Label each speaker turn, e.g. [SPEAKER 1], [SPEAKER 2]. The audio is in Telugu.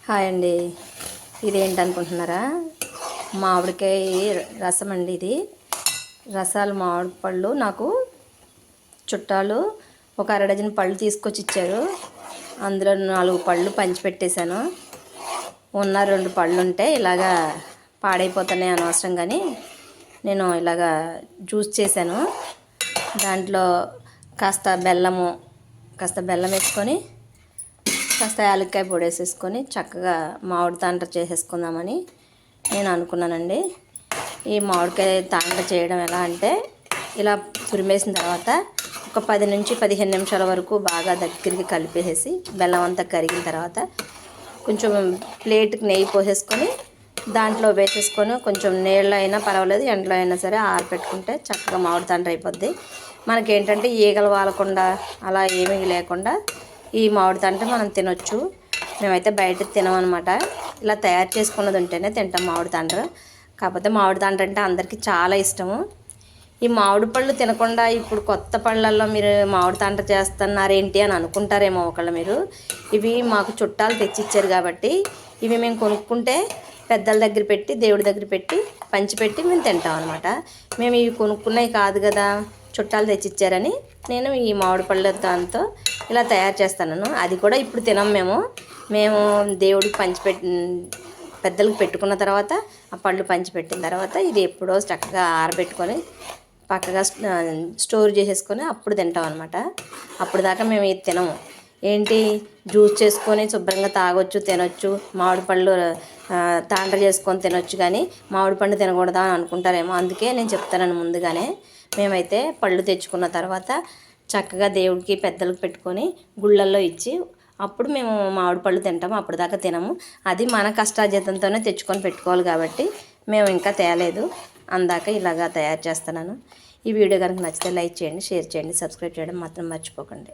[SPEAKER 1] హాయ్ అండి. ఇదేంటనుకుంటున్నారా? మామిడికాయ రసం అండి. ఇది రసాలు మామిడి పళ్ళు నాకు చుట్టాలు ఒక అర డజన్ పళ్ళు తీసుకొచ్చి ఇచ్చారు. అందులో 4 పళ్ళు పంచిపెట్టేశాను. ఉన్న 2 పళ్ళు ఉంటే ఇలాగా పాడైపోతున్నాయి అనవసరం, కానీ నేను ఇలాగా జ్యూస్ చేశాను. దాంట్లో కాస్త బెల్లం వేసుకొని కాస్త యాలక్కాయ పొడి వేసేసుకొని చక్కగా మామిడి తాండ్ర చేసేసుకుందామని నేను అనుకున్నానండి. ఈ మామిడికాయ తాండ్ర చేయడం ఎలా అంటే, ఇలా తురిమేసిన తర్వాత ఒక 10 నుంచి 15 నిమిషాల వరకు బాగా దగ్గరికి కలిపేసి బెల్లం అంతా కరిగిన తర్వాత కొంచెం ప్లేట్కి నెయ్యి పోసేసుకొని దాంట్లో వేసేసుకొని కొంచెం నీళ్ళు అయినా పర్వాలేదు, ఎండలో అయినా సరే ఆరపెట్టుకుంటే చక్కగా మామిడి తాండ్ర అయిపోద్ది. మనకేంటంటే ఈగలు వాలకుండా అలా ఏమీ లేకుండా ఈ మామిడి తాండ్ర మనం తినొచ్చు. మేమైతే బయట తినమన్నమాట. ఇలా తయారు చేసుకున్నది ఉంటేనే తింటాం మామిడి తాండ్ర. కాకపోతే మామిడి తాండ్ర అంటే అందరికీ చాలా ఇష్టము. ఈ మామిడి పళ్ళు తినకుండా ఇప్పుడు కొత్త పళ్ళల్లో మీరు మామిడి తాండ్ర చేస్తున్నారేంటి అని అనుకుంటారేమో ఒకళ్ళు మీరు. ఇవి మాకు చుట్టాలు తెచ్చిచ్చారు కాబట్టి ఇవి మేము కొనుక్కుంటే పెద్దల దగ్గర పెట్టి దేవుడి దగ్గర పెట్టి పంచిపెట్టి మేము తింటాం అనమాట. మేము ఇవి కొనుక్కున్నవి కాదు కదా, చుట్టాలు తెచ్చిచ్చారని నేను ఈ మామిడి పళ్ళ దాంతో ఇలా తయారు చేస్తాను. అది కూడా ఇప్పుడు తినం మేము దేవుడికి పెద్దలకు పెట్టుకున్న తర్వాత ఆ పళ్ళు పంచిపెట్టిన తర్వాత ఇది ఎప్పుడో చక్కగా ఆరబెట్టుకొని పక్కగా స్టోర్ చేసేసుకొని అప్పుడు తింటాం అనమాట. అప్పుడు దాకా మేము ఇది తినము. ఏంటి జ్యూస్ చేసుకొని శుభ్రంగా తాగొచ్చు, తినొచ్చు, మామిడి పళ్ళు తాండ్ర చేసుకొని తినొచ్చు, కానీ మామిడి పండు తినకూడదా అని అనుకుంటారేమో. అందుకే నేను చెప్తాను ముందుగానే. మేమైతే పళ్ళు తెచ్చుకున్న తర్వాత చక్కగా దేవుడికి పెద్దలకు పెట్టుకొని గుళ్ళల్లో ఇచ్చి అప్పుడు మేము మామిడి పళ్ళు తింటాము. అప్పుడు దాకా తినము. అది మన కష్టార్జితంతోనే తెచ్చుకొని పెట్టుకోవాలి కాబట్టి మేము ఇంకా తేలేదు. అందాక ఇలాగా తయారు చేస్తున్నాను. ఈ వీడియో కనుక నచ్చితే లైక్ చేయండి, షేర్ చేయండి, సబ్స్క్రైబ్ చేయడం మాత్రం మర్చిపోకండి.